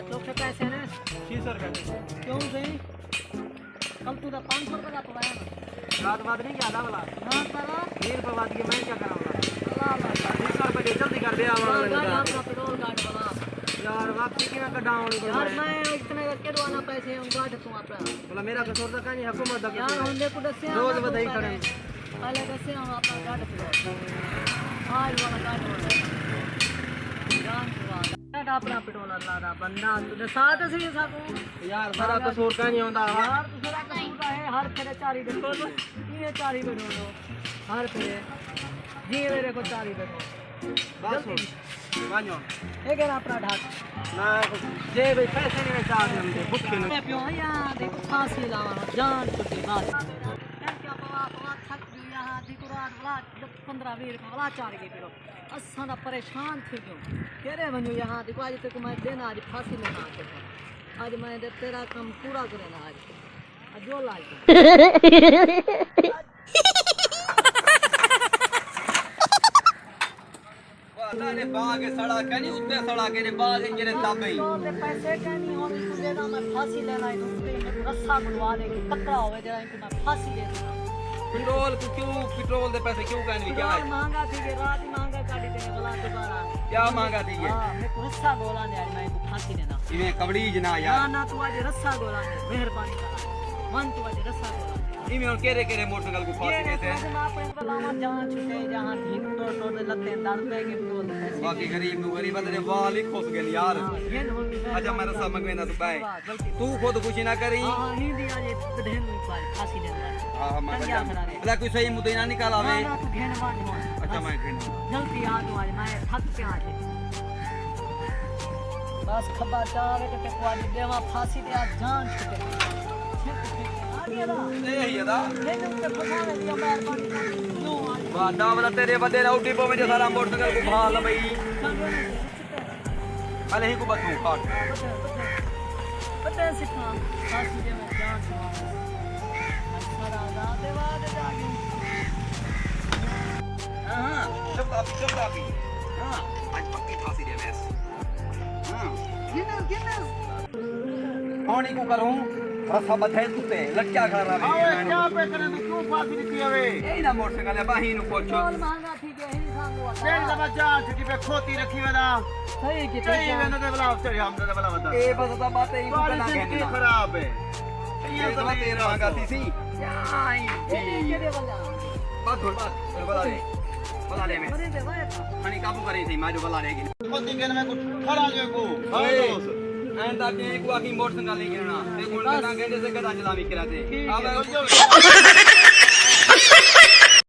चौके पैसे ने 600 रुपये क्यों सही कल तू 500 रुपये का तो आया ना रात बाद नहीं क्या वाला हाँ करा 20 रुपये बाद के मैं क्या करा वाला अल्लाह 20 रुपये दे जल्दी कर दे गाड़ी अपना पेट्रोल गाड़ी वाला यार वापसी की ना कटाऊं यार मैं इतने का केडवाना पैसे हम गाड़ी तू अपना बोला मेरा कसूर तो कहीं हुकूमत दा यार हमने को दसे रोज बताई खड़े पहले दसे हम अपना गाड़ी पेट्रोल आज वाला गाड़ी वाला जान चुरा अपना पेट्रोल अल्लाह दा बंदा तू साथ से सकूं यार सारा कसूर कहीं होंदा यार दूसरा कसूर का है हर खेरे चारी देखो ये चारी बेटो हर खेरे जी मेरे को चारी बेटो बस वाño एक है अपना ढाक ना जे भाई पैसे नहीं चाहते हम दे भूखे मैं पियो यार देखो फांसी लावा जान छुट्टी बात क्या बाबा थक गई यहां देखो रात वाला 15-20 रुपए वाला चार के पियो असा दा परेशान थी क्यों केरे वणो यहां देखो आज तक मैं देना आज फांसी लेना आज मैं तेरा काम पूरा करेना आज जो लाज ने बाग सड़ा कनी उत्ते सड़ा के ने बाग इंजरे दाबई ते पैसे कनी हो तू देना मैं फांसी लेना है उसके में रस्सा बुलवा दे पकड़ा होवे जरा इनको मैं फांसी दे दूंगा पेट्रोल दे पैसे क्यों कहनी क्या है महंगा थी के रात ही महंगा काटी देने वाला दोबारा क्या महंगा थी ये हां मैं को रस्सा गोला ने आज मैं को फांसी देना इवे कबड़ी जना यार ना तू आज रस्सा गोला ने मेहरबानी कर मन तू आज रस्सा गोला इमे और केरे केरे मोटरसाइकिल को फांसी देते हैं मैं अपने को लावा जहां छुटे जहां ढीक तो लत्ते दर्द पे के बोल बाकी गरीब बंदे वाल ही खुश गए यार अच्छा मैं रस्सा मंगवेना तू भाई तू खुद खुशी ना करी हां नहीं दिया ये बधेन में फांसी देना हां मैं भला कोई सही मुद्दा ना निकाल आवे ना तू घेन बांध अच्छा मैं घेन जल्दी आ तू आज मैं थक के आ बस खबर चाहे के तेरी देवा फांसी दे आज जान छुटे वादा वाला तेरे बंदे ना उठी पवे जो सारा मोटरसाइकिल को भाल भाई पहले ही को बतू काट पता सिखा फांसी दे मैं जान सारा रात बाद जागी हां चुप आप हां आज पक्की फांसी दे मैं हां गिनस कौन को करूं रस्सा बधे तुते लटका खड़ा रहे ओए क्या पे करे तू क्यों फांसी दी हवे एई ना मोटरसाइकिल है बाही नु पोछो बोल महंगा थी के ही सांगो तेल लगा जा छुट्टी पे खोती रखी वना सही की सही वे न बला चढ़ हम न बला बता ए बस तो बात ही पता कहने खराब है ये तो तेरा महंगा थी सी आई ये दे बला बला ले मैं हनी काबू करे थी मैं जो बला लेगी खोती के में खड़ा ले को दोस्त ऐंदा के को आकी मोटरसाइकिल लेके ना ते मुंडा ना कहने से गदा चलावी करा दे